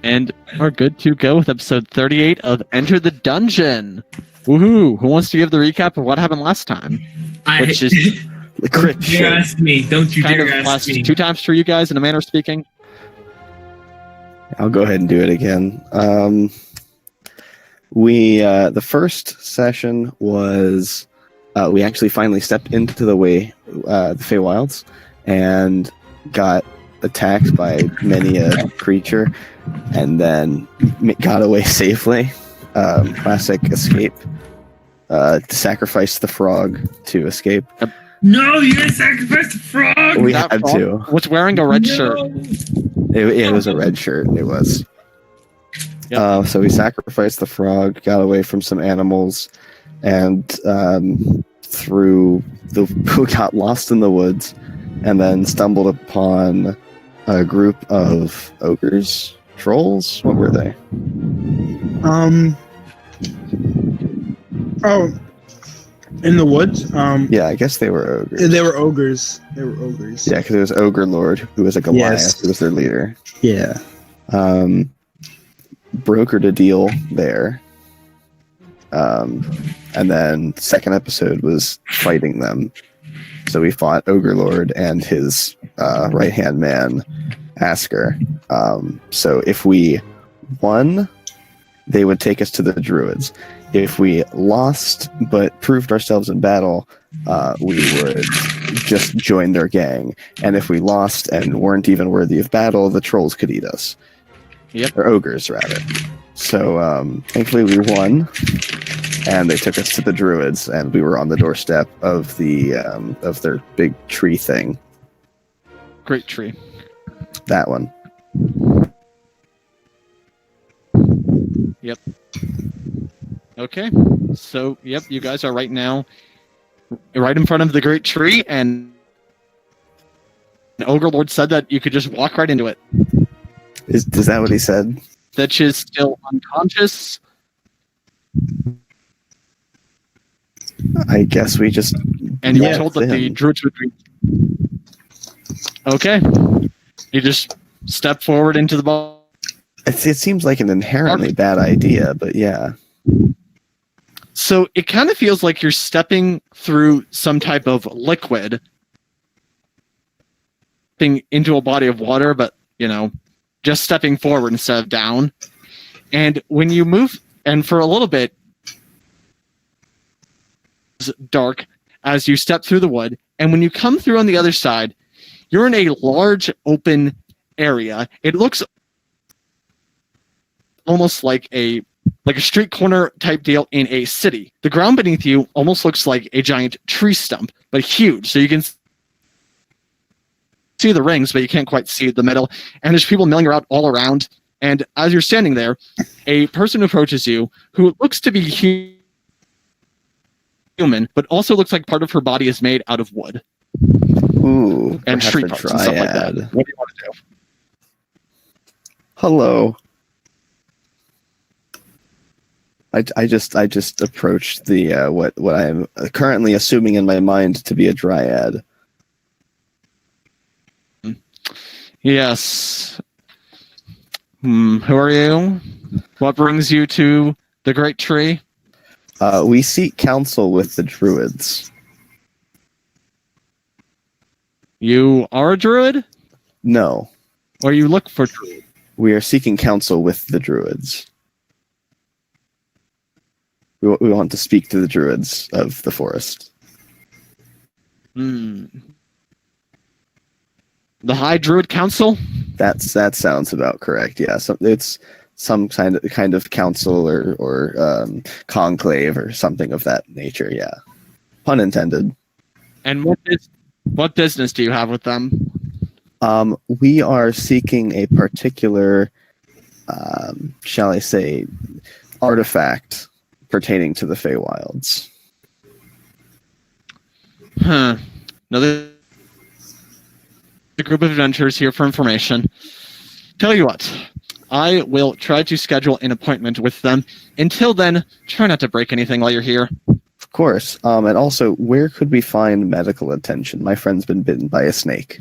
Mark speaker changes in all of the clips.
Speaker 1: And we're good to go with episode 38 of Enter the Dungeon. Woohoo! Who wants to give the recap of what happened last time? Which is the crit
Speaker 2: Don't you dare ask me. Don't you
Speaker 1: kind
Speaker 2: dare
Speaker 1: of
Speaker 2: ask
Speaker 1: last
Speaker 2: me.
Speaker 1: 2 times for you guys in a manner of speaking.
Speaker 3: I'll go ahead and do it again. The first session was we actually finally stepped into the Feywilds and got attacked by many a creature, and then got away safely. Classic escape. Sacrificed the frog to escape.
Speaker 2: No, you guys sacrificed the frog!
Speaker 3: We
Speaker 1: That
Speaker 3: had
Speaker 1: frog
Speaker 3: to.
Speaker 1: was wearing a red shirt.
Speaker 3: It was a red shirt. It was.
Speaker 1: Yep.
Speaker 3: So we sacrificed the frog, got away from some animals, and got lost in the woods, and then stumbled upon a group of ogres, trolls. What were they?
Speaker 4: In the woods.
Speaker 3: Yeah, I guess they were ogres.
Speaker 4: They were ogres.
Speaker 3: Yeah, because it was Ogre Lord, who was a Goliath,
Speaker 4: Yes.
Speaker 3: who was their leader.
Speaker 4: Yeah.
Speaker 3: Brokered a deal there. And then second episode was fighting them. So we fought Ogre Lord and his right-hand man, Asker. So if we won, they would take us to the Druids. If we lost but proved ourselves in battle, we would just join their gang. And if we lost and weren't even worthy of battle, the trolls could eat us.
Speaker 1: Yep.
Speaker 3: Or ogres, rather. So thankfully we won, and they took us to the Druids, and we were on the doorstep of their big tree thing.
Speaker 1: Great tree.
Speaker 3: That one.
Speaker 1: Yep. Okay. So, yep, you guys are right now right in front of the great tree, and Ogre Lord said that you could just walk right into it.
Speaker 3: Is that what he said?
Speaker 1: Thitch is still unconscious.
Speaker 3: I guess we just...
Speaker 1: And you were
Speaker 3: Yeah,
Speaker 1: told that the
Speaker 3: him.
Speaker 1: druids would be... Okay. You just step forward into the ball.
Speaker 3: It seems like an inherently bad idea, but yeah.
Speaker 1: So it kind of feels like you're stepping through some type of liquid into a body of water, but, just stepping forward instead of down. And when you move, and for a little bit, it's dark as you step through the wood. And when you come through on the other side, you're in a large open area. It looks almost like a street corner type deal in a city. The ground beneath you almost looks like a giant tree stump, but huge. So you can see the rings, but you can't quite see the middle. And there's people milling around all around. And as you're standing there, a person approaches you who looks to be human, but also looks like part of her body is made out of wood.
Speaker 3: Ooh.
Speaker 1: And
Speaker 3: perhaps
Speaker 1: street
Speaker 3: a
Speaker 1: parts and stuff like that.
Speaker 3: dryad.
Speaker 1: What do you want to do?
Speaker 3: Hello. I just approached the what I am currently assuming in my mind to be a dryad.
Speaker 1: Yes. Who are you? What brings you to the great tree?
Speaker 3: We seek counsel with the Druids.
Speaker 1: You are a druid?
Speaker 3: No,
Speaker 1: Or you look for druid?
Speaker 3: we are seeking counsel with the Druids. We want to speak to the Druids of the forest.
Speaker 1: The High Druid Council?
Speaker 3: That sounds about correct. Yeah, it's some kind of council or conclave or something of that nature. Yeah, pun intended.
Speaker 1: And what business do you have with them?
Speaker 3: We are seeking a particular, shall I say, artifact pertaining to the Feywilds.
Speaker 1: Huh. Another group of adventurers here for information. Tell you what, I will try to schedule an appointment with them. Until then, try not to break anything while you're here.
Speaker 3: Of course. And also, where could we find medical attention? My friend's been bitten by a snake.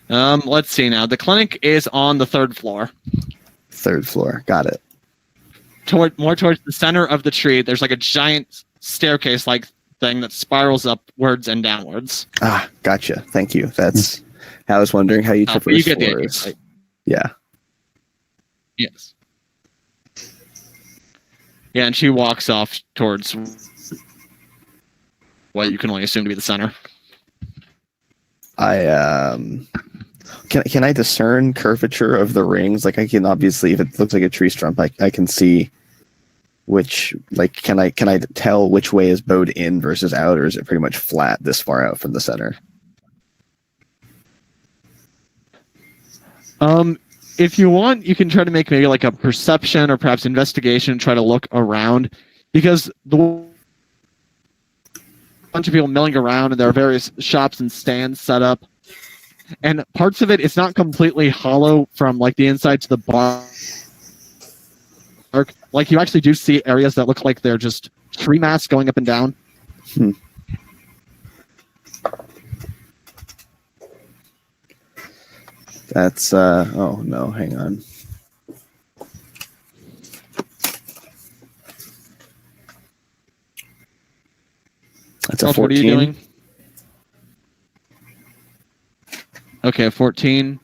Speaker 1: Let's see now. The clinic is on the 3rd floor.
Speaker 3: 3rd floor. Got it.
Speaker 1: More towards the center of the tree, there's like a giant staircase-like thing that spirals upwards and downwards.
Speaker 3: Ah, gotcha. Thank you. That's. I was wondering how you traverse
Speaker 1: you get the idea,
Speaker 3: floors.
Speaker 1: right?
Speaker 3: Yeah.
Speaker 1: Yes. Yeah, and she walks off towards what you can only assume to be the center.
Speaker 3: Can I discern curvature of the rings? Like I can obviously, if it looks like a tree stump, I can see which. Like, can I tell which way is bowed in versus out, or is it pretty much flat this far out from the center?
Speaker 1: If you want, you can try to make maybe like a perception or perhaps investigation, try to look around, because the bunch of people milling around and there are various shops and stands set up, and parts of it's not completely hollow from like the inside to the bar. Like you actually do see areas that look like they're just tree mass going up and down.
Speaker 3: That's oh no, hang on. That's a 14.
Speaker 1: What are you doing? Okay, 14.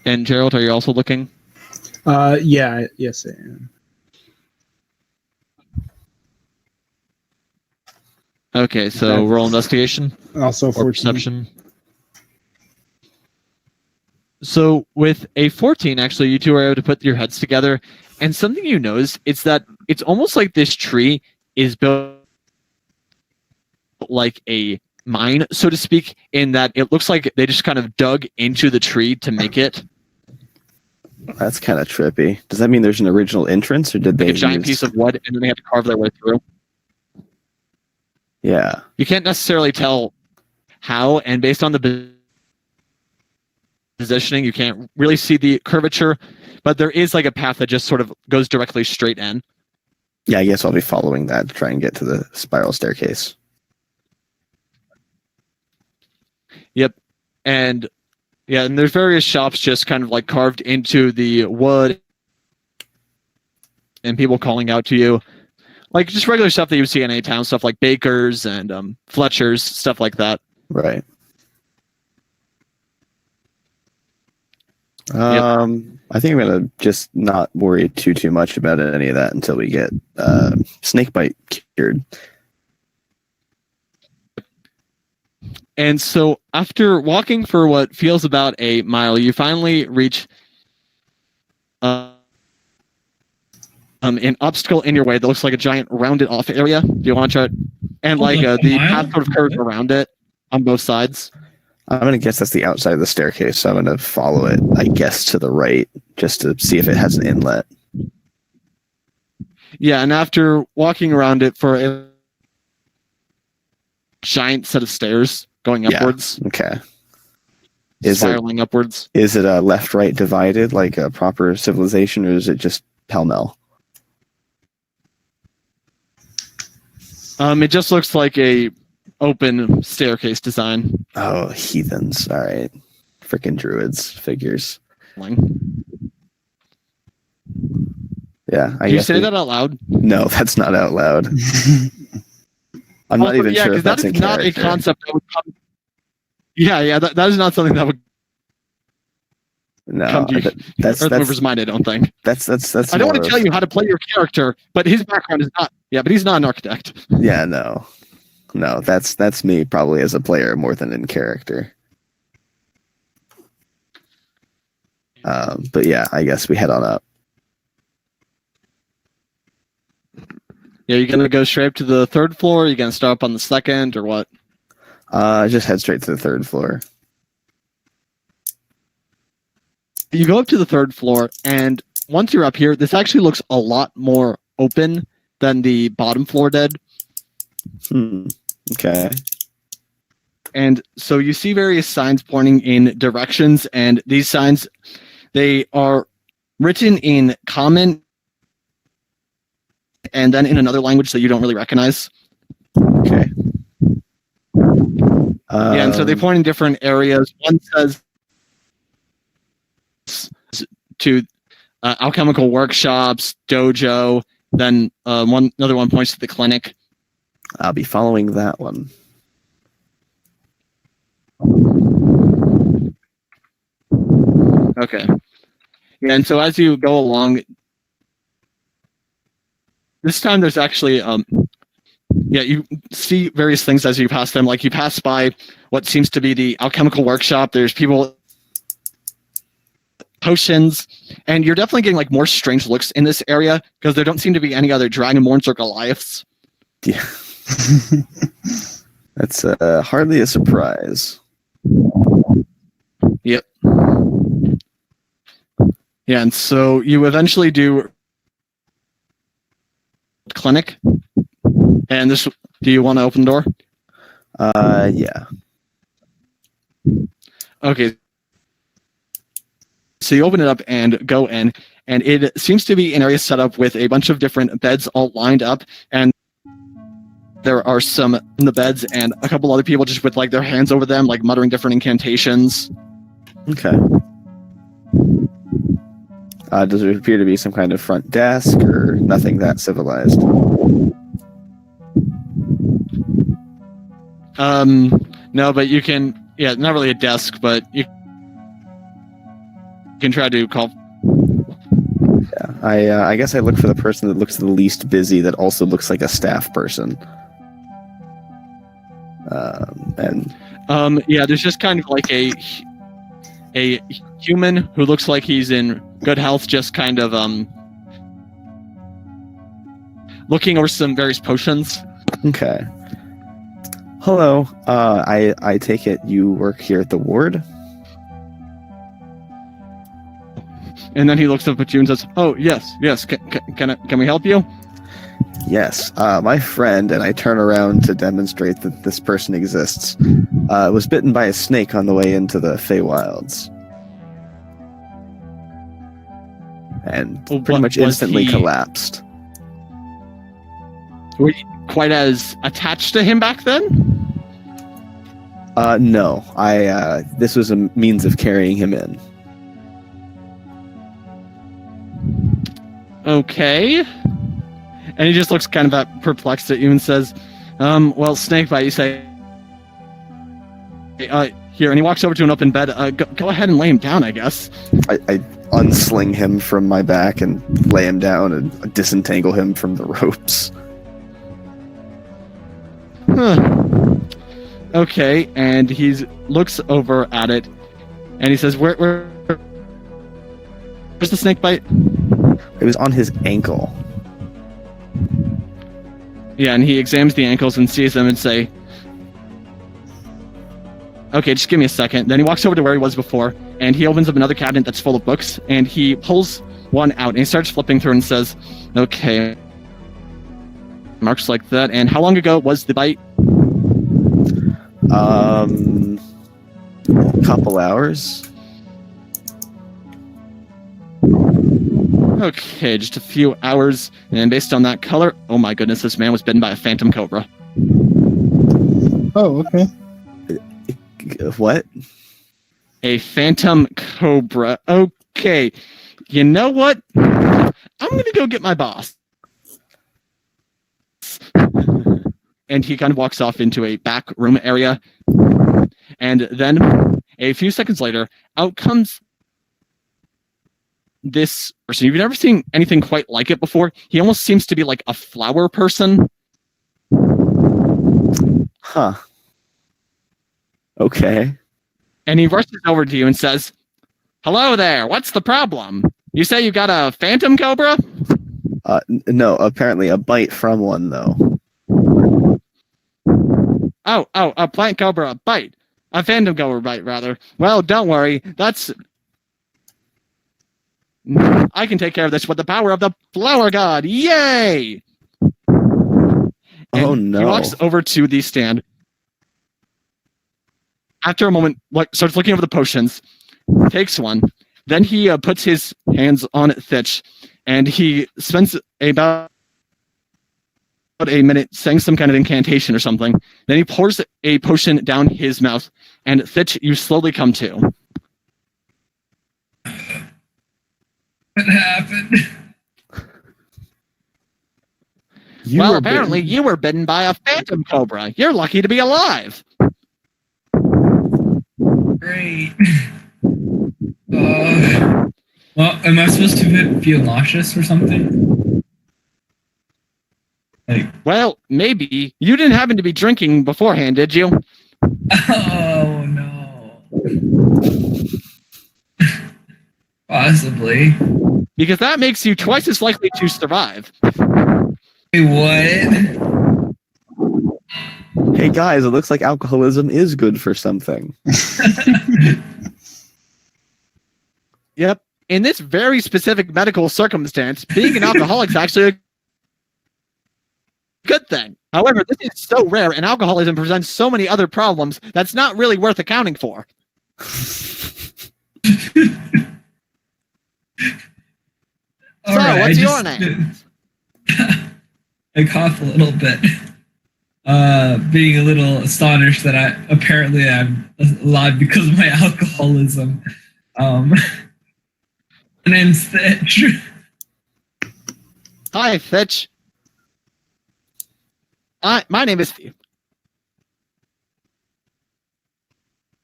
Speaker 1: And Gerald, are you also looking?
Speaker 4: Yeah, yes, I am.
Speaker 1: Okay, so roll investigation.
Speaker 4: Also
Speaker 1: Or
Speaker 4: 14.
Speaker 1: perception. So with a 14, actually, you two are able to put your heads together, and something you notice is that it's almost like this tree is built like a mine, so to speak, in that it looks like they just kind of dug into the tree to make it.
Speaker 3: That's kind of trippy. Does that mean there's an original entrance, or did they
Speaker 1: A giant piece of wood, and then they have to carve their way through.
Speaker 3: Yeah.
Speaker 1: You can't necessarily tell how, and based on the positioning, you can't really see the curvature, but there is like a path that just sort of goes directly straight in.
Speaker 3: Yeah, I guess I'll be following that to try and get to the spiral staircase.
Speaker 1: Yep. And yeah, and there's various shops just kind of like carved into the wood and people calling out to you. Like just regular stuff that you would see in any town, stuff like bakers and Fletchers, stuff like that.
Speaker 3: Right. I think I'm gonna just not worry too much about any of that until we get snakebite cured.
Speaker 1: And so after walking for what feels about a mile, you finally reach an obstacle in your way that looks like a giant rounded off area. Do you want to try? And
Speaker 2: Hold
Speaker 1: like
Speaker 2: on,
Speaker 1: the
Speaker 2: a mile?
Speaker 1: path sort of curves around it on both sides.
Speaker 3: I'm gonna guess that's the outside of the staircase, so I'm gonna follow it, I guess, to the right, just to see if it has an inlet.
Speaker 1: Yeah, and after walking around it for a giant set of stairs going
Speaker 3: Yeah.
Speaker 1: upwards,
Speaker 3: Okay. Is
Speaker 1: spiraling upwards.
Speaker 3: it a left-right divided like a proper civilization, or is it just pell-mell?
Speaker 1: It just looks like a open staircase design.
Speaker 3: Oh, heathens! All right, freaking druids figures. Yeah, I
Speaker 1: Can you
Speaker 3: guess
Speaker 1: say that out loud?
Speaker 3: No, that's not out loud. I'm not even sure if
Speaker 1: that
Speaker 3: that's
Speaker 1: is
Speaker 3: in
Speaker 1: not
Speaker 3: character.
Speaker 1: a concept that would come. Yeah, that is not something that would
Speaker 3: No,
Speaker 1: come to
Speaker 3: that's
Speaker 1: Earthmover's mind. I don't think.
Speaker 3: that's
Speaker 1: I don't want to tell you how to play your character, but his background is not. Yeah, but he's not an architect.
Speaker 3: Yeah, no, that's me probably as a player more than in character. But yeah, I guess we head on up.
Speaker 1: Yeah, you're gonna go straight up to the 3rd floor. You're gonna start up on the 2nd, or what?
Speaker 3: Just head straight to the 3rd floor.
Speaker 1: You go up to the 3rd floor, and once you're up here, this actually looks a lot more open than the bottom floor did.
Speaker 3: Okay.
Speaker 1: And so you see various signs pointing in directions, and these signs, they are written in common and then in another language that you don't really recognize.
Speaker 3: Okay.
Speaker 1: Yeah, and so they point in different areas. One says to alchemical workshops, dojo. Then another one points to the clinic.
Speaker 3: I'll be following that one.
Speaker 1: Okay. And so as you go along, this time there's actually you see various things as you pass them. Like you pass by what seems to be the alchemical workshop. There's people, potions, and you're definitely getting like more strange looks in this area because there don't seem to be any other dragonborns or Goliaths.
Speaker 3: Yeah. That's hardly a surprise.
Speaker 1: Yep. Yeah, and so you eventually do clinic. And this, do you want to open the door?
Speaker 3: Yeah.
Speaker 1: Okay. So you open it up and go in, and it seems to be an area set up with a bunch of different beds all lined up, and there are some in the beds and a couple other people just with like their hands over them, like muttering different incantations.
Speaker 3: Okay. Does there appear to be some kind of front desk or nothing that civilized?
Speaker 1: No, but you can, not really a desk, but you can try to call.
Speaker 3: Yeah, I guess I look for the person that looks the least busy that also looks like a staff person.
Speaker 1: There's just kind of like a human who looks like he's in good health, just kind of looking over some various potions.
Speaker 3: Okay. Hello. I take it you work here at the ward?
Speaker 1: And then he looks up at you and says, "Oh, yes. Can we help you?"
Speaker 3: Yes. My friend, and I turn around to demonstrate that this person exists, was bitten by a snake on the way into the Feywilds. And pretty much instantly collapsed.
Speaker 1: Were you quite as attached to him back then?
Speaker 3: No. This was a means of carrying him in.
Speaker 1: Okay. And he just looks kind of perplexed at you and says, well, snakebite, you say. Here, and he walks over to an open bed. Go ahead and lay him down, I guess.
Speaker 3: I unsling him from my back and lay him down and disentangle him from the ropes.
Speaker 1: Huh. Okay, and he looks over at it, and he says, where's the snake bite?
Speaker 3: It was on his ankle.
Speaker 1: Yeah, and he examines the ankles and sees them and say, okay, just give me a second. Then he walks over to where he was before, and he opens up another cabinet that's full of books, and he pulls one out, and he starts flipping through and says, okay, marks like that. And how long ago was the bite?
Speaker 3: Couple hours.
Speaker 1: Okay, just a few hours, and based on that color, oh my goodness, this man was bitten by a phantom cobra.
Speaker 4: Oh, okay.
Speaker 3: What?
Speaker 1: A phantom cobra. Okay, you know what? I'm gonna go get my boss. And he kind of walks off into a back room area. And then, a few seconds later, out comes this person. You've never seen anything quite like it before. He almost seems to be like a flower person.
Speaker 3: Huh. Okay.
Speaker 1: And he rushes over to you and says, hello there, what's the problem? You say you got a phantom cobra?
Speaker 3: No, apparently a bite from one, though.
Speaker 1: Oh, a plant cobra bite. A phantom cobra bite, rather. Well, don't worry, I can take care of this with the power of the flower god. Yay!
Speaker 3: Oh,
Speaker 1: And
Speaker 3: no.
Speaker 1: He walks over to the stand. After a moment, starts looking over the potions, takes one. Then he puts his hands on Thitch, and he spends about a minute saying some kind of incantation or something. Then he pours a potion down his mouth, and Thitch, you slowly come to.
Speaker 2: What happened?
Speaker 1: Well, apparently you were bitten by a phantom cobra. You're lucky to be alive.
Speaker 2: Great. Well, am I supposed to feel nauseous or something? Like,
Speaker 1: Well, maybe. You didn't happen to be drinking beforehand, did you?
Speaker 2: oh no. Possibly.
Speaker 1: Because that makes you twice as likely to survive.
Speaker 2: Wait, what?
Speaker 3: Hey guys, it looks like alcoholism is good for something.
Speaker 1: Yep. In this very specific medical circumstance, being an alcoholic is actually a good thing. However, this is so rare and alcoholism presents so many other problems that's not really worth accounting for.
Speaker 2: All
Speaker 1: So,
Speaker 2: right,
Speaker 1: what's your name?
Speaker 2: I cough a little bit, being a little astonished that I'm alive because of my alcoholism. My name's Thitch.
Speaker 1: Hi, Thitch. My name is Steve.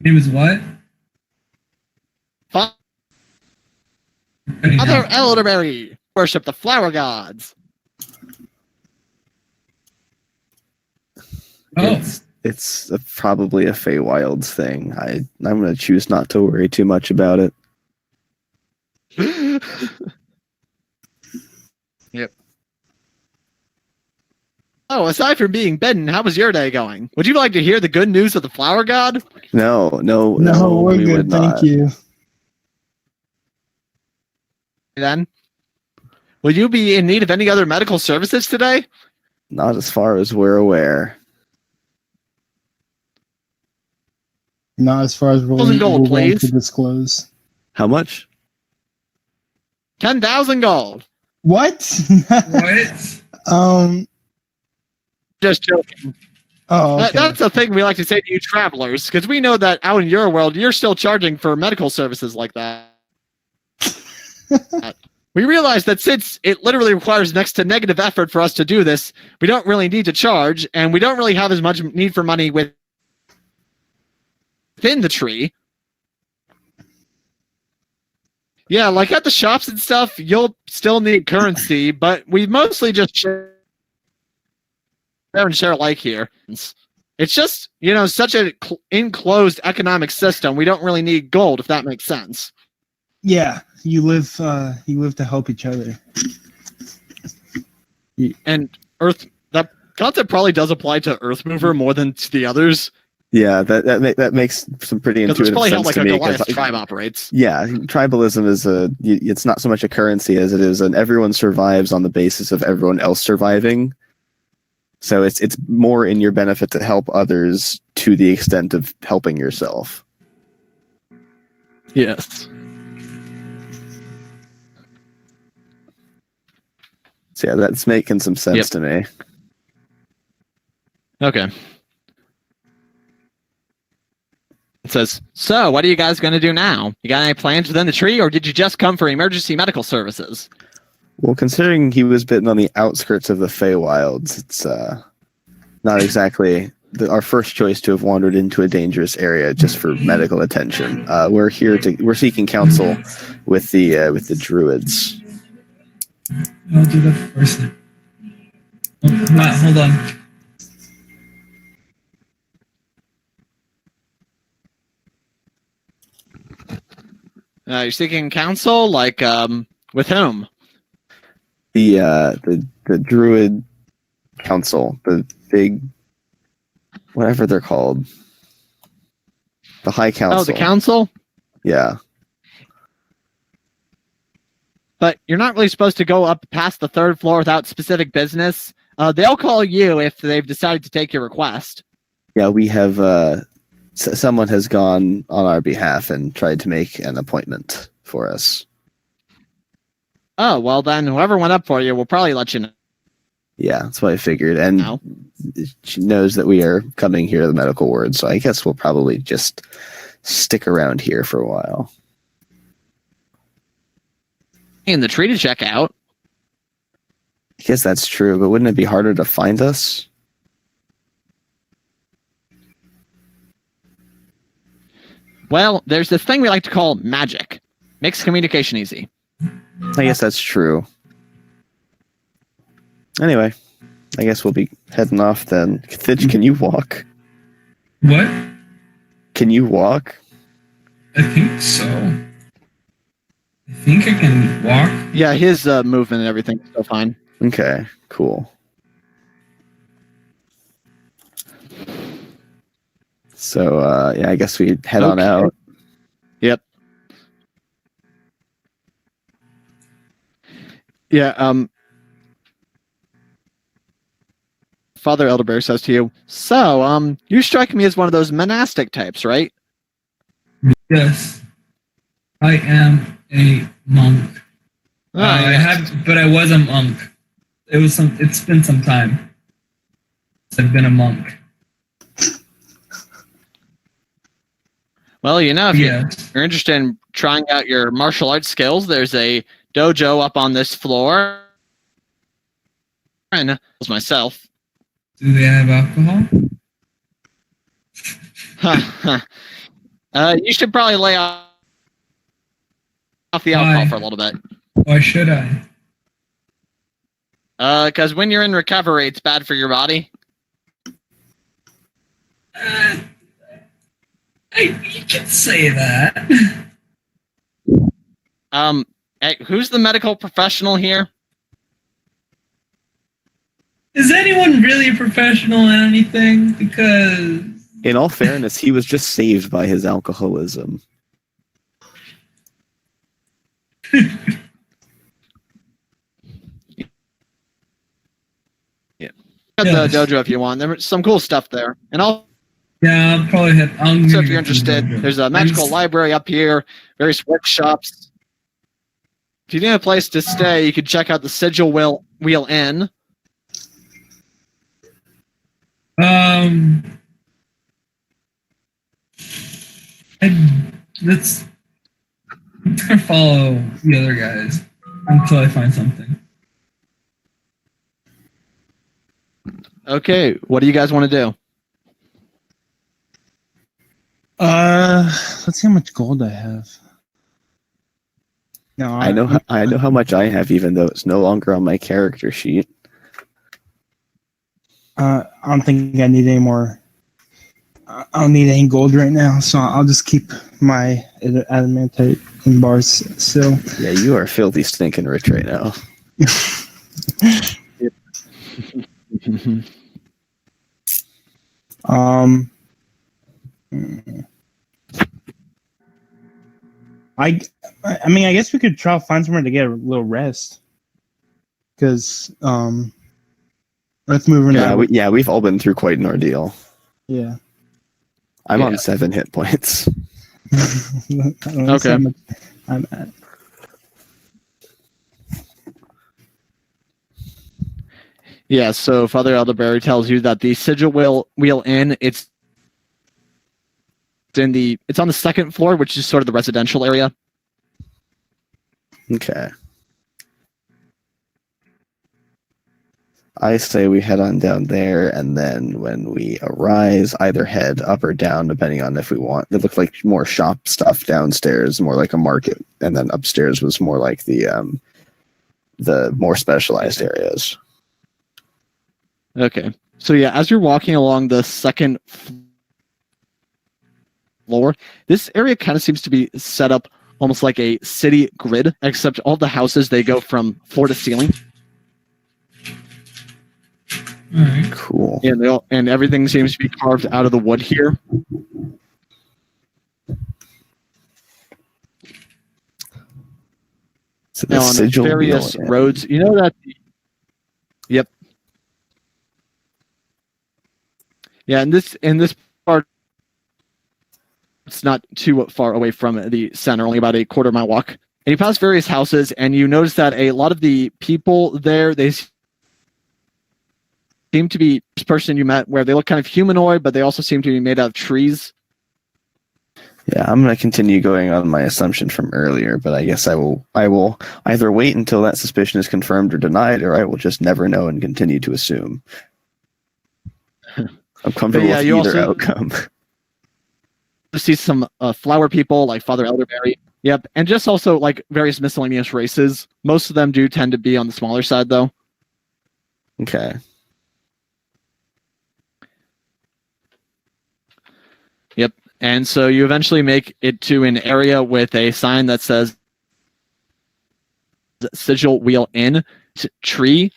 Speaker 2: Name is what?
Speaker 1: Father Elderberry. Worship the flower gods.
Speaker 2: Oh,
Speaker 3: It's probably a Feywilds thing. I'm going to choose not to worry too much about it.
Speaker 1: Yep. Oh, aside from being bitten, how was your day going? Would you like to hear the good news of the flower god?
Speaker 3: No,
Speaker 4: we're
Speaker 3: we
Speaker 4: good.
Speaker 3: would not.
Speaker 4: Thank you.
Speaker 1: Then, will you be in need of any other medical services today?
Speaker 3: Not as far as we're aware.
Speaker 4: Not as far as we're
Speaker 1: Gold,
Speaker 4: willing
Speaker 1: please.
Speaker 4: to disclose.
Speaker 3: How much?
Speaker 1: 10,000 gold.
Speaker 4: What?
Speaker 2: what?
Speaker 1: Just joking.
Speaker 4: Oh, okay.
Speaker 1: That's the thing we like to say to you travelers, because we know that out in your world, you're still charging for medical services like that. We realize that since it literally requires next to negative effort for us to do this, we don't really need to charge, and we don't really have as much need for money within the tree. Yeah, like at the shops and stuff, you'll still need currency, but we mostly just share and share alike here. It's just, such an enclosed economic system. We don't really need gold, if that makes sense.
Speaker 4: Yeah, you live to help each other.
Speaker 1: And that concept probably does apply to Earth Mover more than to the others.
Speaker 3: Yeah, that makes some pretty
Speaker 1: Because
Speaker 3: intuitive
Speaker 1: it's probably
Speaker 3: sense
Speaker 1: how
Speaker 3: to
Speaker 1: a
Speaker 3: me.
Speaker 1: Goliath tribe operates.
Speaker 3: Yeah, tribalism is it's not so much a currency as it is everyone survives on the basis of everyone else surviving. So it's more in your benefit to help others to the extent of helping yourself.
Speaker 1: Yes.
Speaker 3: So yeah, that's making some sense to me.
Speaker 1: Okay. It says, so what are you guys going to do now? You got any plans within the tree, or did you just come for emergency medical services?
Speaker 3: Well, considering he was bitten on the outskirts of the Feywilds, it's not exactly our first choice to have wandered into a dangerous area just for medical attention. We're seeking counsel with the druids.
Speaker 2: I'll do that first. Oh, Matt, hold on.
Speaker 1: You're seeking counsel, like with whom?
Speaker 3: The druid council, the big, whatever they're called, the high council.
Speaker 1: Oh, the council?
Speaker 3: Yeah.
Speaker 1: But you're not really supposed to go up past the third floor without specific business. They'll call you if they've decided to take your request.
Speaker 3: Yeah, we have someone has gone on our behalf and tried to make an appointment for us.
Speaker 1: Oh, well then, whoever went up for you will probably let you know.
Speaker 3: Yeah, that's what I figured. And she knows that we are coming here to the medical ward, so I guess we'll probably just stick around here for a while.
Speaker 1: in the tree to check out.
Speaker 3: I guess that's true, but wouldn't it be harder to find us?
Speaker 1: Well, there's this thing we like to call magic. Makes communication easy.
Speaker 3: I guess that's true. Anyway, I guess we'll be heading off then. Thitch, can you walk?
Speaker 2: What?
Speaker 3: Can you walk?
Speaker 2: I think so. I think I can walk.
Speaker 1: Yeah, his movement and everything is still fine.
Speaker 3: Okay, cool. So, yeah, I guess we head on
Speaker 1: Okay.
Speaker 3: out.
Speaker 1: Yep. Yeah, Father Elderberry says to you, so, you strike me as one of those monastic types, right?
Speaker 2: Yes. I am a monk. But I was a monk. It's been some time since I've been a monk.
Speaker 1: Well, you know, if
Speaker 2: Yes.
Speaker 1: you're interested in trying out your martial arts skills, there's a dojo up on this floor. And myself.
Speaker 2: Do they have alcohol?
Speaker 1: You should probably lay off the alcohol
Speaker 2: Why?
Speaker 1: for a little bit.
Speaker 2: Why should I?
Speaker 1: Because when you're in recovery, it's bad for your body.
Speaker 2: You can say that.
Speaker 1: Hey, who's the medical professional here?
Speaker 2: Is anyone really a professional in anything? Because
Speaker 3: In all fairness, he was just saved by his alcoholism.
Speaker 1: At
Speaker 2: Yes.
Speaker 1: the dojo if you want. There's some cool stuff there. And also,
Speaker 2: yeah, I'll probably hit.
Speaker 1: if you're interested, there's a magical library up here, various workshops. If you need a place to stay, you could check out the Sigil Wheel Inn.
Speaker 2: Let's follow the other guys until I find something.
Speaker 1: Okay, what do you guys want to do?
Speaker 4: Let's see how much gold I have. No,
Speaker 3: I know how much I have, even though it's no longer on my character sheet.
Speaker 4: I don't think I need any more. I don't need any gold right now, so I'll just keep my adamantite in bars still.
Speaker 3: Yeah, you are filthy stinking rich right now.
Speaker 4: I mean, I guess we could try to find somewhere to get a little rest. Because, let's move around.
Speaker 3: Yeah, we've all been through quite an ordeal.
Speaker 4: Yeah.
Speaker 3: I'm on 7 hit points.
Speaker 1: Okay.
Speaker 4: I'm at.
Speaker 1: Yeah, so Father Elderberry tells you that the Sigil Wheel Inn, it's on the second floor, which is sort of the residential area.
Speaker 3: Okay. I say we head on down there, and then when we arise, either head up or down, depending on if we want. It looked like more shop stuff downstairs, more like a market, and then upstairs was more like the more specialized areas.
Speaker 1: Okay. So yeah, as you're walking along the second floor, this area kind of seems to be set up almost like a city grid, except all the houses, they go from floor to ceiling.
Speaker 2: All right.
Speaker 3: Cool.
Speaker 1: And everything seems to be carved out of the wood here.
Speaker 3: So the
Speaker 1: Now on
Speaker 3: sigil
Speaker 1: various
Speaker 3: wheel,
Speaker 1: roads, you know that. Yep. Yeah, in this part, it's not too far away from the center, only about a quarter-mile walk. And you pass various houses, and you notice that a lot of the people there, they seem to be this person you met, where they look kind of humanoid, but they also seem to be made out of trees.
Speaker 3: Yeah, I'm going to continue going on my assumption from earlier, but I guess I will either wait until that suspicion is confirmed or denied, or I will just never know and continue to assume. I'm comfortable with
Speaker 1: you
Speaker 3: either
Speaker 1: also
Speaker 3: outcome.
Speaker 1: see some flower people like Father Elderberry. Yep, and just also like various miscellaneous races. Most of them do tend to be on the smaller side, though.
Speaker 3: Okay.
Speaker 1: Yep, and so you eventually make it to an area with a sign that says Sigil Wheel Inn Tree.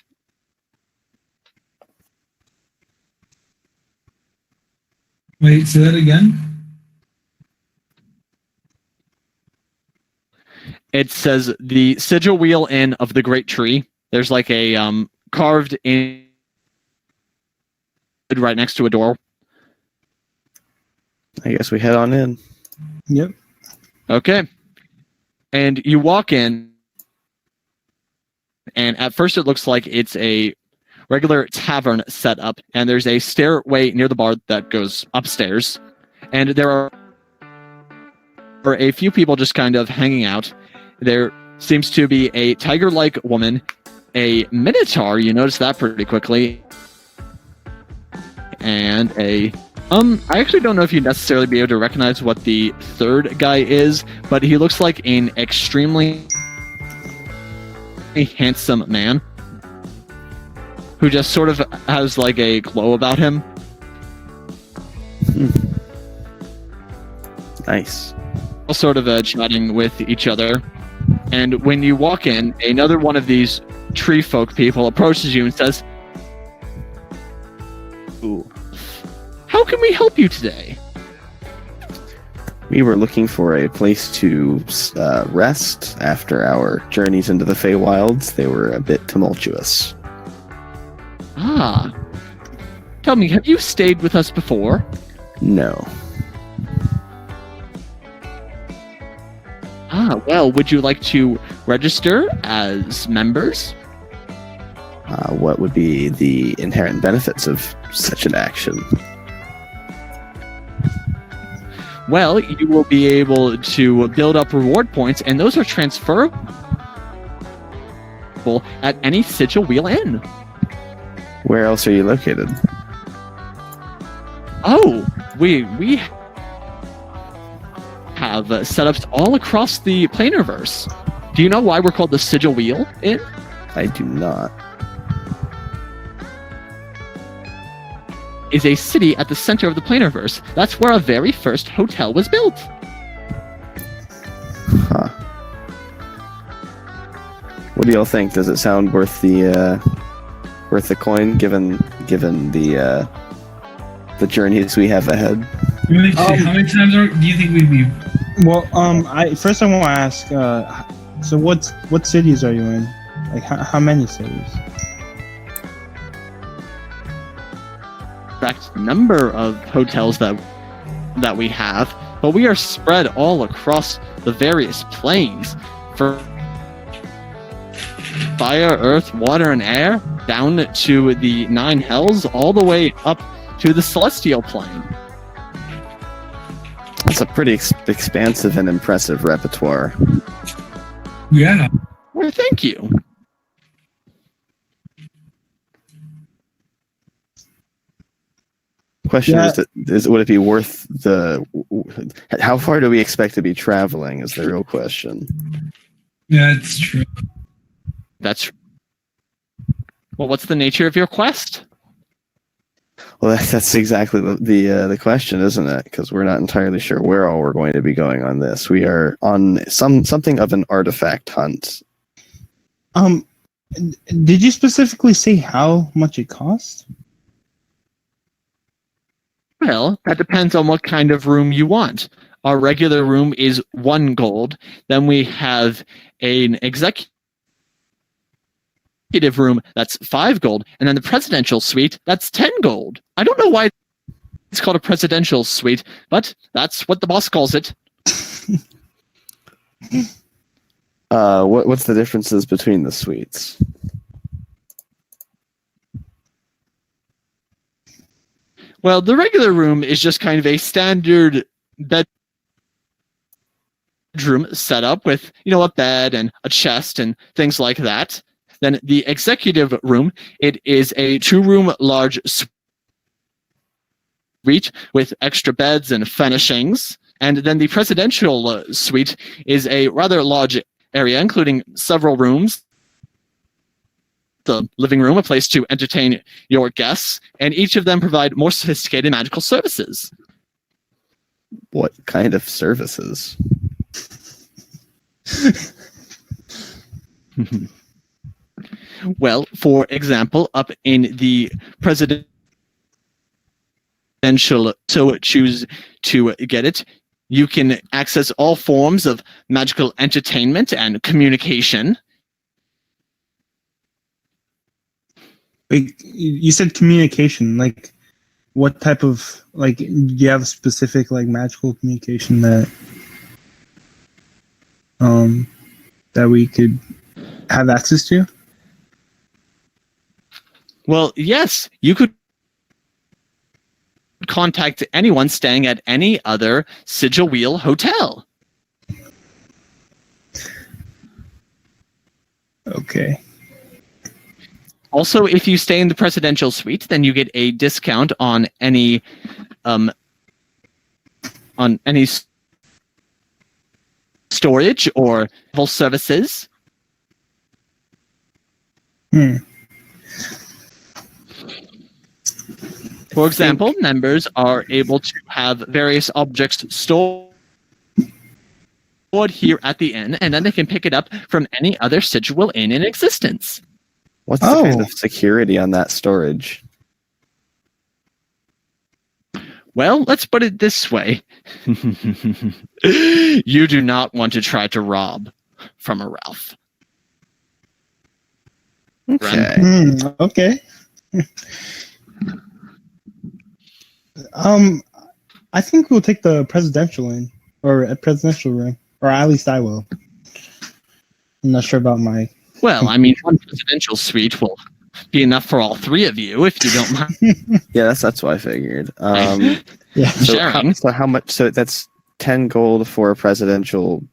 Speaker 2: Wait, say that again?
Speaker 1: It says the Sigil Wheel Inn of the Great Tree. There's like a carved in right next to a door.
Speaker 3: I guess we head on in.
Speaker 4: Yep.
Speaker 1: Okay. And you walk in, and at first it looks like it's a regular tavern set up, and there's a stairway near the bar that goes upstairs, and there are a few people just kind of hanging out. There seems to be a tiger-like woman, a minotaur, you notice that pretty quickly, and I actually don't know if you'd necessarily be able to recognize what the third guy is, but he looks like an extremely handsome man who just sort of has like a glow about him.
Speaker 3: Nice.
Speaker 1: All sort of chatting with each other. And when you walk in, another one of these tree folk people approaches you and says,
Speaker 3: Ooh.
Speaker 1: "How can we help you today?"
Speaker 3: We were looking for a place to rest after our journeys into the Feywilds. They were a bit tumultuous.
Speaker 1: Ah. Tell me, have you stayed with us before?
Speaker 3: No.
Speaker 1: Ah, well, would you like to register as members?
Speaker 3: What would be the inherent benefits of such an action?
Speaker 1: Well, you will be able to build up reward points, and those are transferable at any Sigil Wheel Inn.
Speaker 3: Where else are you located?
Speaker 1: Oh, we have setups all across the Planarverse. Do you know why we're called the Sigil Wheel Inn?
Speaker 3: I do not.
Speaker 1: Is a city at the center of the Planarverse. That's where our very first hotel was built.
Speaker 3: Huh. What do y'all think? Does it sound worth the coin, given the journeys we have ahead?
Speaker 2: How many times do you think we'd be?
Speaker 4: Well, I want to ask. So what cities are you in? Like how many cities?
Speaker 1: Exact number of hotels that we have, but we are spread all across the various planes for fire, earth, water, and air, down to the 9 hells, all the way up to the celestial plane.
Speaker 3: That's a pretty expansive and impressive repertoire.
Speaker 2: Yeah.
Speaker 1: Well, thank you.
Speaker 3: Question
Speaker 4: Yeah.
Speaker 3: is would it be worth how far do we expect to be traveling is the real question.
Speaker 2: Yeah, it's true.
Speaker 1: That's well. What's the nature of your quest?
Speaker 3: Well, that's exactly the question, isn't it? Because we're not entirely sure where all we're going to be going on this. We are on something of an artifact hunt.
Speaker 4: Did you specifically say how much it cost?
Speaker 1: Well, that depends on what kind of room you want. Our regular room is 1 gold. Then we have an executive room that's 5 gold, and then the presidential suite that's 10 gold. I don't know why it's called a presidential suite, but that's what the boss calls it.
Speaker 3: What's the differences between the suites?
Speaker 1: Well, the regular room is just kind of a standard bed room set up with, a bed and a chest and things like that. Then the executive room, it is a 2-room large suite with extra beds and furnishings. And then the presidential suite is a rather large area, including several rooms, the living room, a place to entertain your guests, and each of them provide more sophisticated magical services.
Speaker 3: What kind of services?
Speaker 1: Well, for example, up in the presidential, so choose to get it, you can access all forms of magical entertainment and communication.
Speaker 4: Wait, you said communication. Like, what type of, like, do you have a specific, like, magical communication that that we could have access to?
Speaker 1: Well, yes, you could contact anyone staying at any other Sigil Wheel hotel.
Speaker 4: Okay.
Speaker 1: Also, if you stay in the presidential suite, then you get a discount on any storage or travel services. For example, members are able to have various objects stored here at the inn, and then they can pick it up from any other Sigil inn in existence.
Speaker 3: What's the kind of security on that storage?
Speaker 1: Well, let's put it this way. You do not want to try to rob from a Ralph.
Speaker 3: Okay.
Speaker 4: Okay. I think we'll take the presidential inn, or a presidential room, or at least I will. I'm not sure about my.
Speaker 1: Well, I mean, one presidential suite will be enough for all 3 of you if you don't mind.
Speaker 3: Yeah, that's what I figured.
Speaker 4: Yeah.
Speaker 3: So how much? So that's 10 gold for a presidential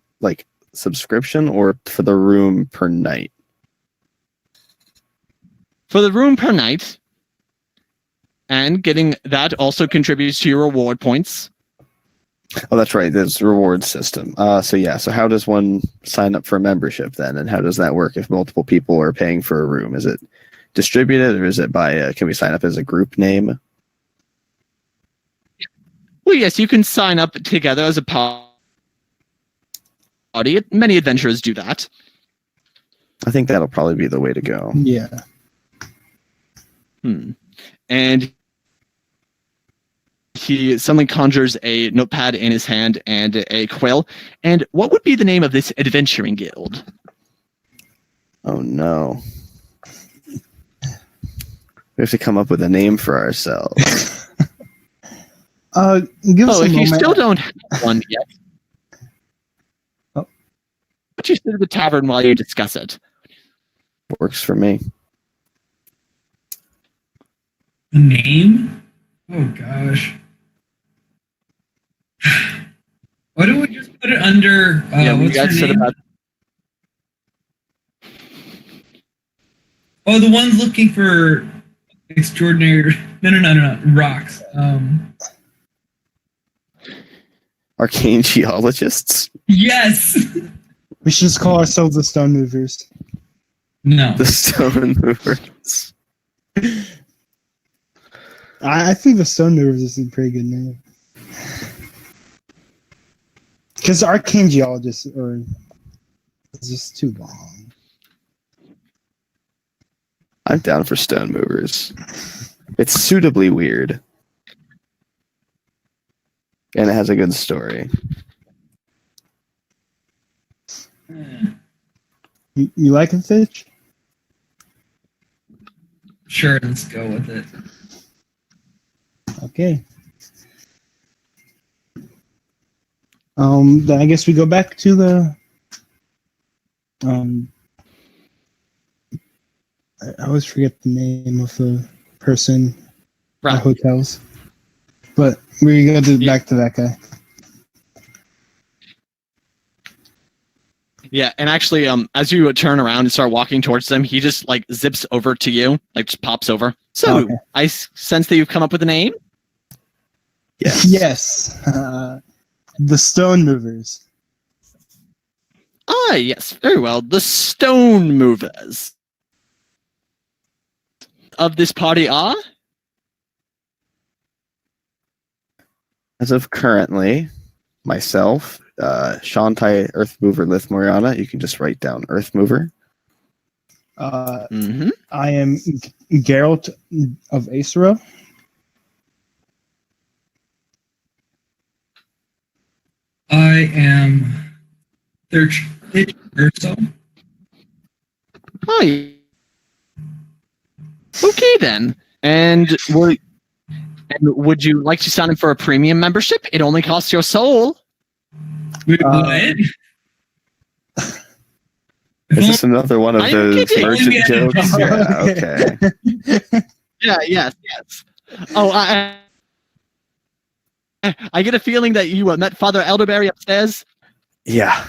Speaker 3: subscription, or for the room per night?
Speaker 1: For the room per night, and getting that also contributes to your reward points.
Speaker 3: Oh, that's right. There's a reward system. So how does one sign up for a membership then? And how does that work if multiple people are paying for a room? Is it distributed, or is it by, can we sign up as a group name?
Speaker 1: Well, yes, you can sign up together as a party. Many adventurers do that.
Speaker 3: I think that'll probably be the way to go.
Speaker 4: Yeah.
Speaker 1: And he suddenly conjures a notepad in his hand and a quill. And what would be the name of this adventuring guild?
Speaker 3: Oh, no. We have to come up with a name for ourselves.
Speaker 4: Give us a
Speaker 1: if you
Speaker 4: moment.
Speaker 1: still don't have one yet,
Speaker 4: Oh.
Speaker 1: but you sit at the tavern while you discuss it.
Speaker 3: Works for me.
Speaker 2: A name? Oh gosh. Why don't we just put it under? What's her name? Oh, the one's looking for extraordinary. No. Rocks.
Speaker 3: Arcane geologists?
Speaker 2: Yes.
Speaker 4: We should just call ourselves the Stonemovers.
Speaker 2: No.
Speaker 3: The Stonemovers.
Speaker 4: I think the Stonemovers is a pretty good name. Because arcane geologists are just too long.
Speaker 3: I'm down for Stonemovers. It's suitably weird. And it has a good story.
Speaker 4: You like it, Thitch?
Speaker 2: Sure, let's go with it.
Speaker 4: Okay. Then I guess we go back to the I always forget the name of the person at hotels. But we go back to that guy.
Speaker 1: Yeah, and actually, as you turn around and start walking towards them, he just like zips over to you, like just pops over. So
Speaker 4: Okay.
Speaker 1: I sense that you've come up with a name.
Speaker 3: Yes.
Speaker 4: Yes. The Stonemovers.
Speaker 1: Ah, yes, very well. The Stonemovers of this party are.
Speaker 3: As of currently, myself, Shantai, Earthmover, Lith Moriana. You can just write down Earthmover.
Speaker 1: Mm-hmm.
Speaker 4: I am Geralt of Aesera.
Speaker 2: I am Thitch Urso.
Speaker 1: Oh, okay then. And would you like to sign up for a premium membership? It only costs your soul.
Speaker 2: Wait,
Speaker 4: Uh,
Speaker 2: what?
Speaker 3: Is this another one of
Speaker 1: I'm
Speaker 3: those
Speaker 1: kidding.
Speaker 3: merchant
Speaker 2: Yeah.
Speaker 3: jokes? Yeah, okay.
Speaker 1: Yeah, yes. Oh, I get a feeling that you met Father Elderberry upstairs.
Speaker 3: Yeah.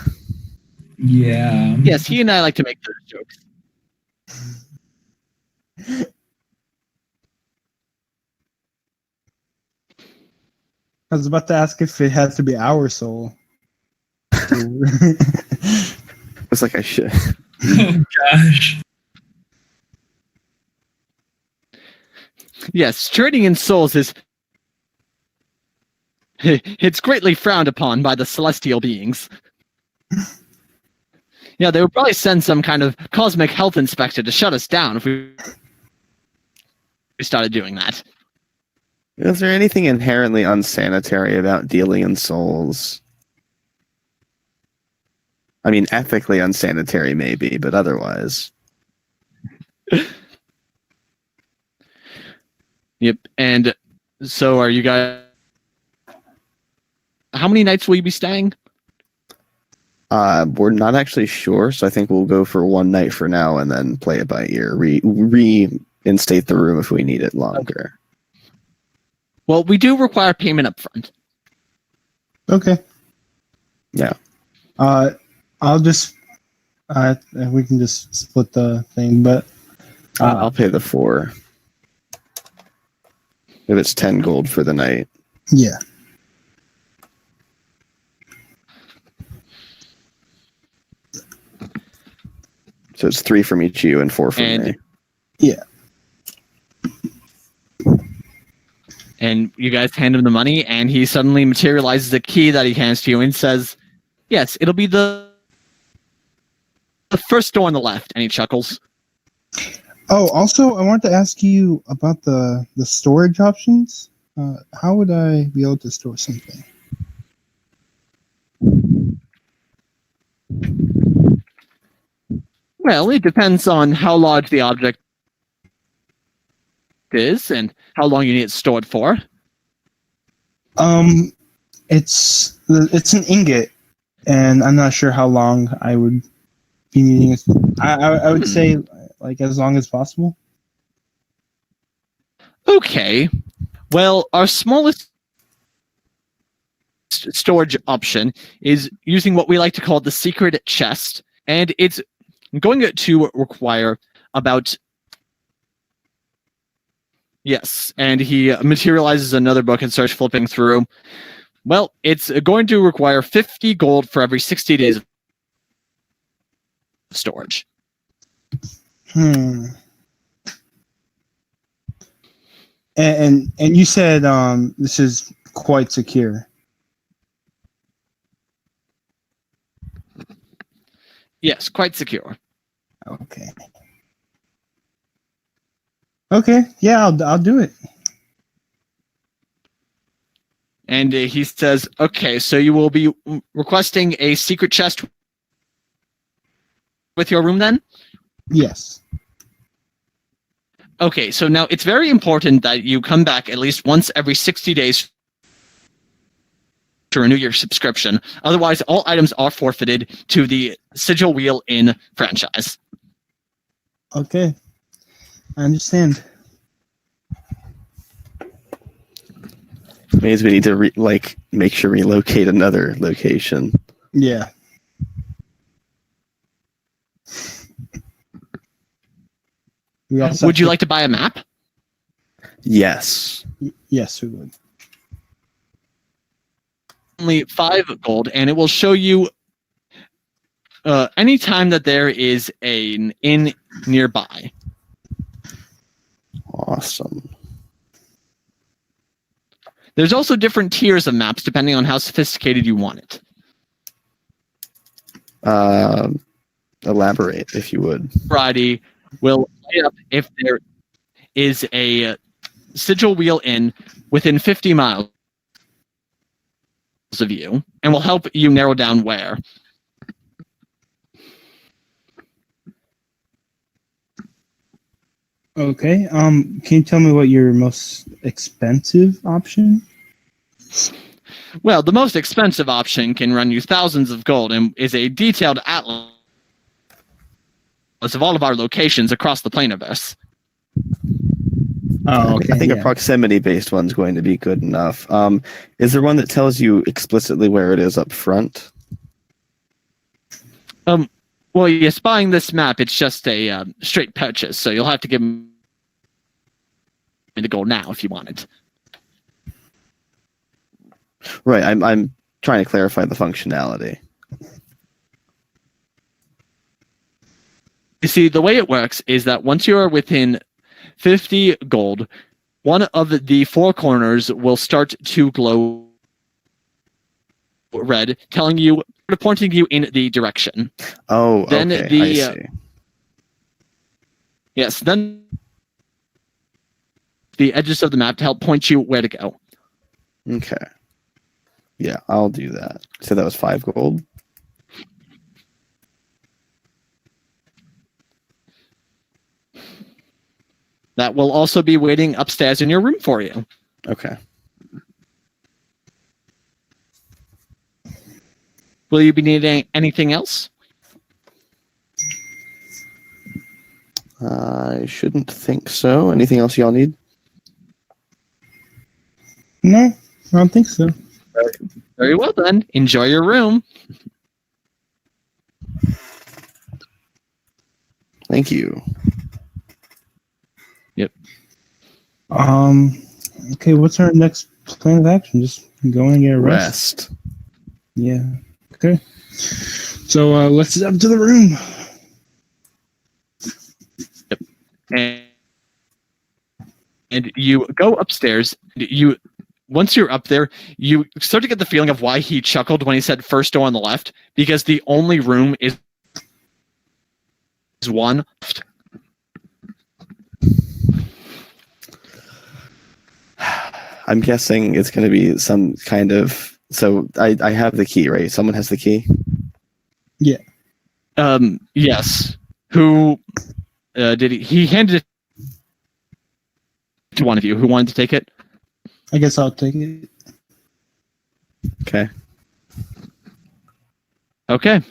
Speaker 2: Yeah.
Speaker 1: Yes, he and I like to make those jokes.
Speaker 4: I was about to ask if it has to be our soul.
Speaker 3: It's like I should.
Speaker 2: Oh gosh.
Speaker 1: Yes, trading in souls is... It's greatly frowned upon by the celestial beings. Yeah, they would probably send some kind of cosmic health inspector to shut us down if we started doing that.
Speaker 3: Is there anything inherently unsanitary about dealing in souls? I mean, ethically unsanitary, maybe, but otherwise.
Speaker 1: Yep, and so are you guys... How many nights will you be staying?
Speaker 3: We're not actually sure, so I think we'll go for one night for now and then play it by ear. Reinstate the room if we need it longer.
Speaker 1: Well, we do require payment up front.
Speaker 4: Okay.
Speaker 3: Yeah.
Speaker 4: I'll just. We can just split the thing, but.
Speaker 3: I'll pay the 4. If it's 10 gold for the night.
Speaker 4: Yeah.
Speaker 3: So it's 3 from each of you and 4 from
Speaker 1: And-
Speaker 3: me.
Speaker 4: Yeah.
Speaker 1: And you guys hand him the money, and he suddenly materializes a key that he hands to you and says, yes, it'll be the first door on the left. And he chuckles.
Speaker 4: Oh, also, I wanted to ask you about the storage options. How would I be able to store something?
Speaker 1: Well, it depends on how large the object is and how long you need it stored for.
Speaker 4: It's an ingot, and I'm not sure how long I would be needing it. I would say like as long as possible.
Speaker 1: Okay. Well, our smallest storage option is using what we like to call the secret chest, and it's going to require about... Yes, and he materializes another book and starts flipping through. Well, it's going to require 50 gold for every 60 days of storage.
Speaker 4: And you said this is quite secure.
Speaker 1: Yes, quite secure.
Speaker 4: Okay. Okay. Yeah, I'll do it.
Speaker 1: And he says, okay, so you will be requesting a secret chest with your room then?
Speaker 4: Yes.
Speaker 1: Okay, so now it's very important that you come back at least once every 60 days to renew your subscription. Otherwise, all items are forfeited to the Sigil Wheel Inn franchise.
Speaker 4: Okay. I understand.
Speaker 3: Means we need to, make sure we locate another location.
Speaker 4: Yeah. We all set
Speaker 1: Would you
Speaker 4: for-
Speaker 1: like to buy a map?
Speaker 3: Yes.
Speaker 4: Yes, we would.
Speaker 1: Only 5 gold, and it will show you anytime that there is an inn nearby.
Speaker 3: Awesome.
Speaker 1: There's also different tiers of maps depending on how sophisticated you want it.
Speaker 3: Elaborate, if you would.
Speaker 1: Variety will light up if there is a sigil wheel inn within 50 miles of you, and will help you narrow down where.
Speaker 4: Okay. Can you tell me what your most expensive option?
Speaker 1: Well, the most expensive option can run you thousands of gold and is a detailed atlas of all of our locations across the Planiverse.
Speaker 4: Oh, okay.
Speaker 3: I think
Speaker 4: yeah.
Speaker 3: a proximity-based one's going to be good enough. Is there one that tells you explicitly where it is up front?
Speaker 1: Well, yes, buying this map, it's just a straight purchase, so you'll have to give me the gold now if you want it.
Speaker 3: Right. I'm trying to clarify the functionality.
Speaker 1: You see, the way it works is that once you are within 50 gold, one of the 4 corners will start to glow red, telling you, pointing you in the direction.
Speaker 3: Oh,
Speaker 1: Then
Speaker 3: okay. I see.
Speaker 1: Yes, then the edges of the map to help point you where to go.
Speaker 3: Okay. Yeah, I'll do that. So that was 5 gold.
Speaker 1: That will also be waiting upstairs in your room for you.
Speaker 3: Okay.
Speaker 1: Will you be needing anything else?
Speaker 3: I shouldn't think so. Anything else y'all need?
Speaker 4: No, I don't think so.
Speaker 1: Very well then. Enjoy your room.
Speaker 3: Thank you.
Speaker 4: Okay, what's our next plan of action? Just go and get a rest.
Speaker 3: Rest.
Speaker 4: Yeah. Okay. So let's head up to the room.
Speaker 1: And you go upstairs. Once you're up there, you start to get the feeling of why he chuckled when he said first door on the left, because the only room is one left.
Speaker 3: I'm guessing it's going to be some kind of... So I have the key, right? Someone has the key?
Speaker 1: Yes. Who did he handed it to one of you who wanted to take it?
Speaker 4: I guess I'll take it.
Speaker 3: Okay.
Speaker 1: Okay.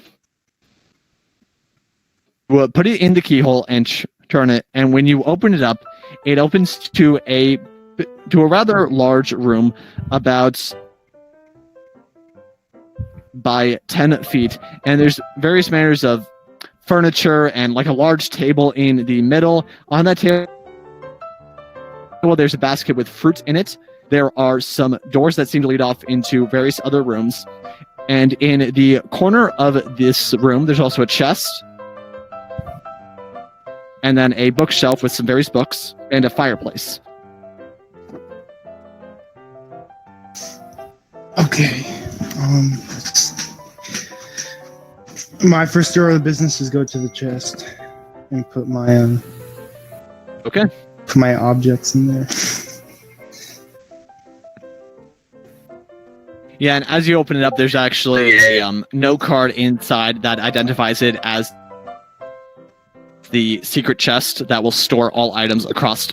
Speaker 1: Well, put it in the keyhole and turn it, and when you open it up, it opens to a rather large room, about by 10 feet, and there's various manners of furniture and like a large table in the middle. On that table, there's a basket with fruit in it. There are some doors that seem to lead off into various other rooms, and in the corner of this room, there's also a chest, and then a bookshelf with some various books, and a fireplace.
Speaker 4: Okay. My first order of business is go to the chest and put my
Speaker 1: Okay.
Speaker 4: put my objects in there.
Speaker 1: Yeah, and as you open it up, there's actually a note card inside that identifies it as the secret chest that will store all items across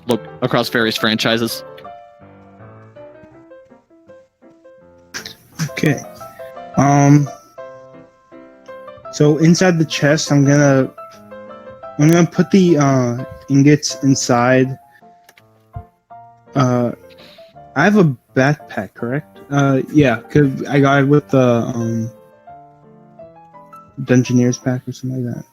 Speaker 1: various franchises.
Speaker 4: Okay. So inside the chest, I'm gonna put the ingots inside. I have a backpack, correct? Yeah, cause I got it with the Dungeoneer's pack or something like that.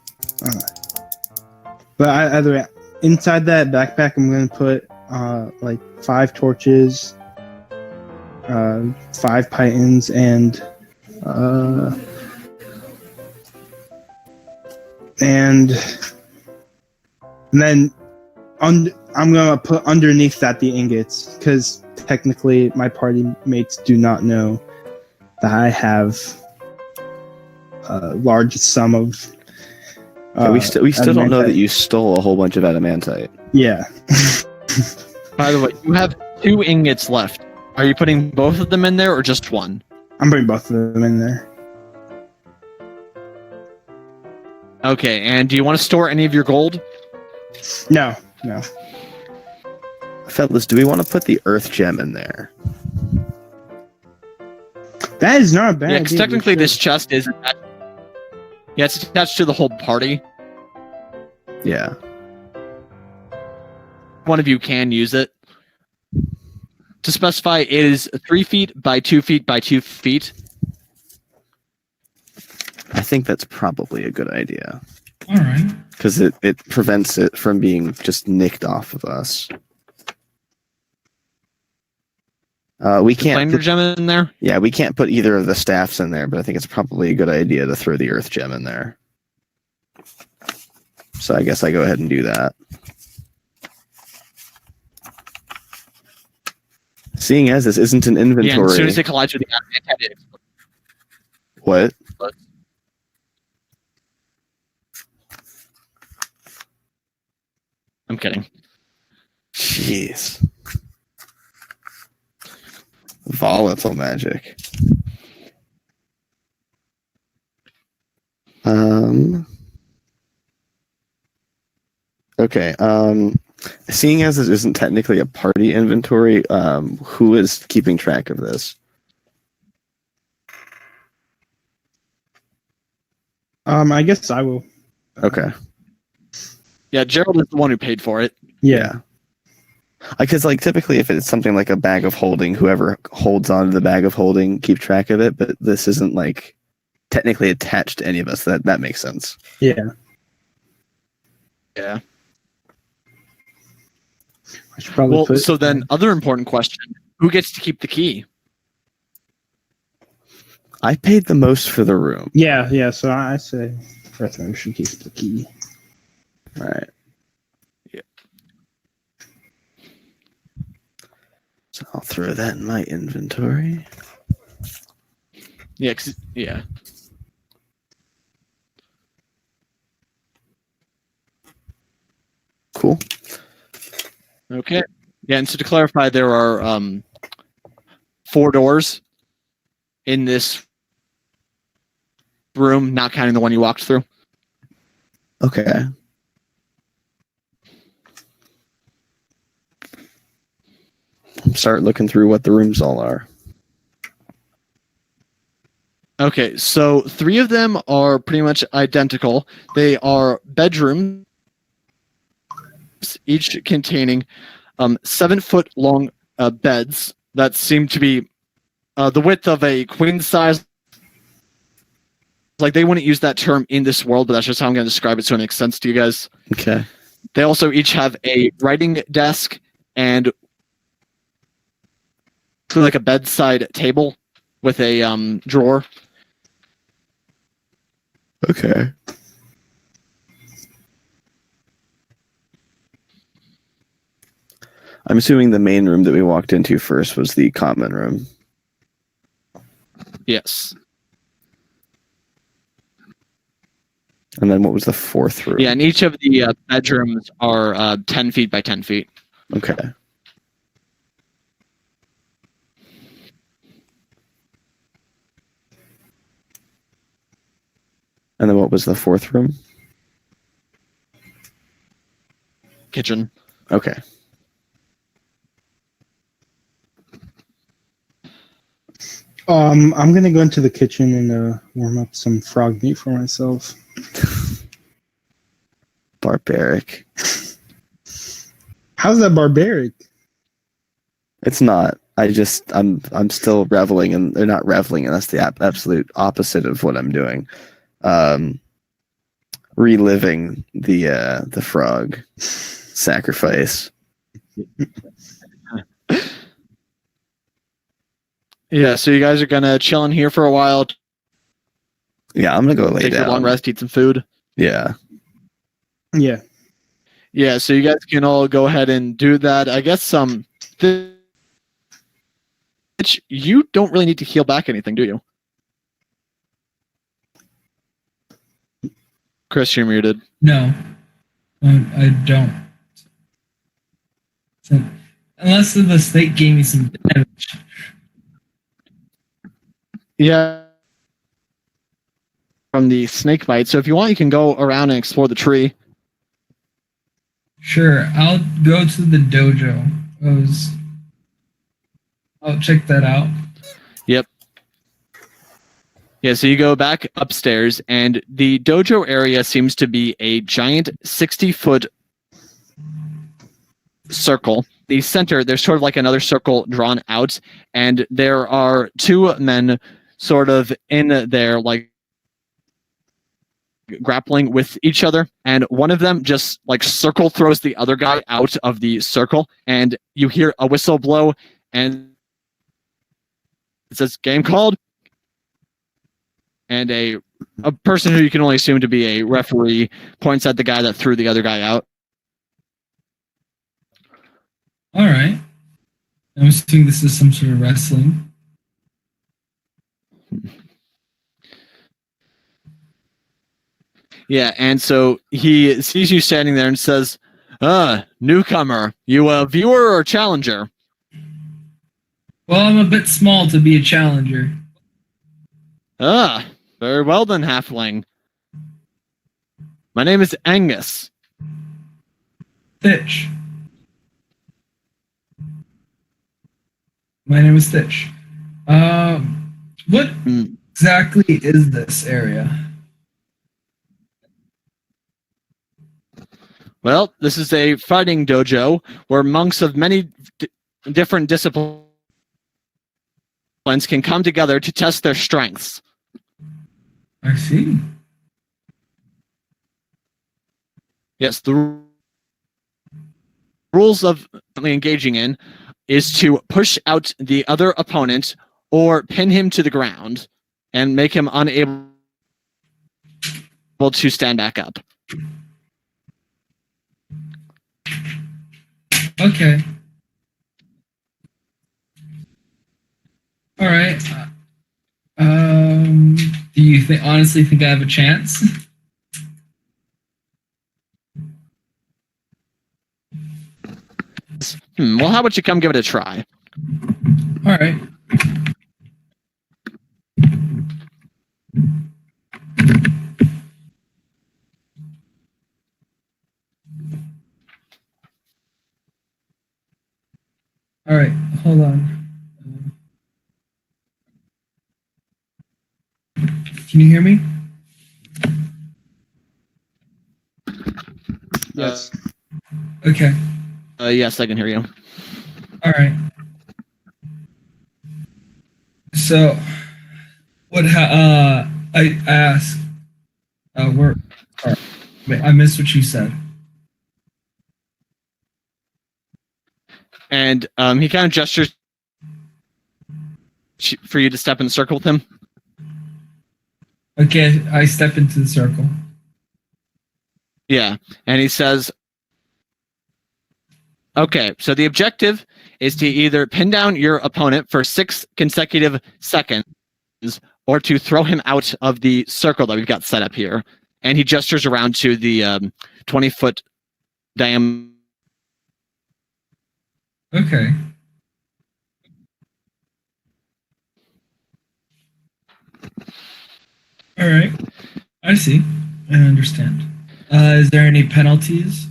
Speaker 4: But either way, inside that backpack, I'm gonna put like 5 torches, 5 pythons, and then I'm gonna put underneath that the ingots, because technically my party mates do not know that I have a large sum of.
Speaker 3: We still don't know that you stole a whole bunch of adamantite.
Speaker 4: Yeah.
Speaker 1: By the way, you have 2 ingots left. Are you putting both of them in there or just one?
Speaker 4: I'm putting both of them in there.
Speaker 1: Okay, and do you want to store any of your gold?
Speaker 4: No.
Speaker 3: Fellas, do we want to put the earth gem in there?
Speaker 4: That is not a bad
Speaker 1: Yeah,
Speaker 4: idea.
Speaker 1: because technically this chest is... Yeah, it's attached to the whole party.
Speaker 3: Yeah.
Speaker 1: One of you can use it. To specify, it is 3 feet by 2 feet by 2 feet.
Speaker 3: I think that's probably a good idea.
Speaker 2: All right.
Speaker 3: Because it prevents it from being just nicked off of us. We can't
Speaker 1: Flamer gem in there?
Speaker 3: Yeah, we can't put either of the staffs in there, but I think it's probably a good idea to throw the earth gem in there. So I guess I go ahead and do that. Seeing as this isn't an inventory...
Speaker 1: Yeah, and as soon as it collides with the adamantite, it explodes.
Speaker 3: What?
Speaker 1: I'm kidding.
Speaker 3: Jeez. Volatile magic. Okay. Seeing as this isn't technically a party inventory, who is keeping track of this?
Speaker 4: I guess I will.
Speaker 3: Okay.
Speaker 1: Yeah, Gerald is the one who paid for it.
Speaker 4: Yeah.
Speaker 3: Because typically if it's something like a bag of holding, whoever holds on to the bag of holding keep track of it, but this isn't technically attached to any of us. That makes sense.
Speaker 4: Yeah.
Speaker 1: Yeah.
Speaker 4: I should probably
Speaker 1: Well,
Speaker 4: put.
Speaker 1: so then, other important question: who gets to keep the key?
Speaker 3: I paid the most for the room.
Speaker 4: Yeah. So I say we should keep the key.
Speaker 3: All right.
Speaker 1: Yeah.
Speaker 3: So I'll throw that in my inventory.
Speaker 1: Yeah, yeah.
Speaker 3: Cool.
Speaker 1: Okay. Yeah, and so to clarify, there are 4 doors in this room, not counting the one you walked through.
Speaker 3: Okay. Start looking through what the rooms all are.
Speaker 1: Okay, so 3 of them are pretty much identical. They are bedrooms, each containing 7-foot long beds that seem to be the width of a queen size. They wouldn't use that term in this world, but that's just how I'm going to describe it so it makes sense to you guys.
Speaker 3: Okay.
Speaker 1: They also each have a writing desk and a bedside table with a drawer.
Speaker 3: Okay. I'm assuming the main room that we walked into first was the common room.
Speaker 1: Yes.
Speaker 3: And then what was the 4th room?
Speaker 1: Yeah, and each of the bedrooms are 10 feet by 10 feet.
Speaker 3: Okay. And then what was the 4th room?
Speaker 1: Kitchen.
Speaker 3: Okay.
Speaker 4: I'm gonna go into the kitchen and warm up some frog meat for myself.
Speaker 3: Barbaric.
Speaker 4: How's that barbaric?
Speaker 3: It's not. I'm still reveling, and they're not reveling, and that's the absolute opposite of what I'm doing. Reliving the frog. sacrifice.
Speaker 1: Yeah, so you guys are gonna chill in here for a while,
Speaker 3: Yeah, I'm gonna go lay
Speaker 1: take
Speaker 3: down.
Speaker 1: a long rest, eat some food.
Speaker 3: Yeah.
Speaker 4: Yeah.
Speaker 1: Yeah, so you guys can all go ahead and do that. I guess Thitch, you don't really need to heal back anything, do you? Chris, you're muted.
Speaker 2: No, I don't. So, unless the snake gave me some damage.
Speaker 1: Yeah. From the snake bite. So if you want, you can go around and explore the tree.
Speaker 2: Sure, I'll go to the dojo. I'll check that out.
Speaker 1: Yep. Yeah, so you go back upstairs, and the dojo area seems to be a giant 60-foot circle. The center, there's sort of like another circle drawn out, and there are two men sort of in there, like grappling with each other, and one of them just like circle throws the other guy out of the circle, and you hear a whistle blow, and it says game called, and a person who you can only assume to be a referee points at the guy that threw the other guy out.
Speaker 2: All right. I'm assuming this is some sort of wrestling.
Speaker 1: Yeah, and so he sees you standing there and says, newcomer, you a viewer or challenger?
Speaker 2: Well, I'm a bit small to be a challenger.
Speaker 1: Very well then, halfling. My name is Angus.
Speaker 2: Thitch. My name is Thitch. What exactly is this area?
Speaker 1: Well, this is a fighting dojo where monks of many different disciplines can come together to test their strengths.
Speaker 2: I see.
Speaker 1: Yes, the rules of engaging in is to push out the other opponent or pin him to the ground and make him unable to stand back up.
Speaker 2: Okay. All right. Do you honestly think I have a chance?
Speaker 1: Well, how about you come give it a try?
Speaker 2: All right. All right. Hold on. Can you hear me?
Speaker 4: Yes.
Speaker 2: Okay.
Speaker 1: Yes, I can hear you.
Speaker 2: All right. So, what? I asked. Where? I missed what you said.
Speaker 1: And he kind of gestures for you to step in the circle with him.
Speaker 2: Okay, I step into the circle.
Speaker 1: Yeah, and he says, okay, so the objective is to either pin down your opponent for 6 consecutive seconds or to throw him out of the circle that we've got set up here. And he gestures around to the 20-foot diameter.
Speaker 2: Okay. All right. I see. I understand. Is there any penalties?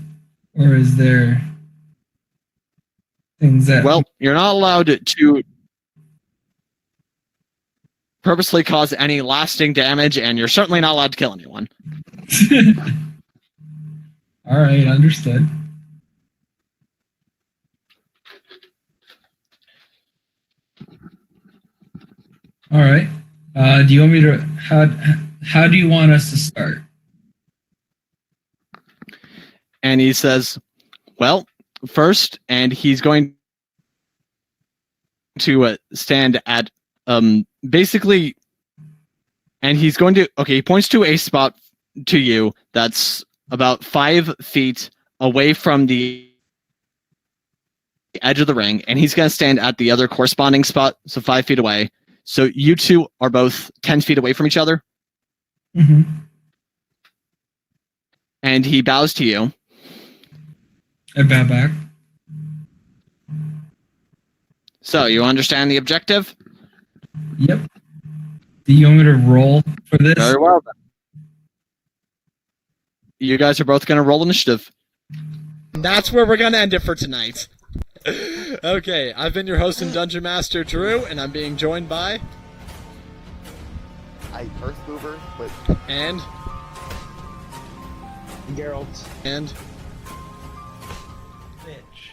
Speaker 2: Or is there things that...
Speaker 1: Well, you're not allowed to purposely cause any lasting damage, and you're certainly not allowed to kill anyone.
Speaker 2: All right, understood. All right. Do you want me to... How do you want us to start?
Speaker 1: And he says, Well, first, and he's going to stand at basically, and he's going to he points to a spot to you that's about 5 feet away from the edge of the ring, and he's going to stand at the other corresponding spot, so 5 feet away. So you two are both 10 feet away from each other.
Speaker 2: Mm-hmm.
Speaker 1: And he bows to you.
Speaker 2: I bow back.
Speaker 1: So you understand the objective?
Speaker 2: Yep. Do you want me to roll for this?
Speaker 1: Very well then. You guys are both going to roll initiative.
Speaker 5: That's where we're going to end it for tonight. Okay, I've been your host and Dungeon Master, Drew, and I'm being joined by...
Speaker 3: Earth Mover, but...
Speaker 5: And...
Speaker 4: Geralt.
Speaker 5: And...
Speaker 2: Thitch.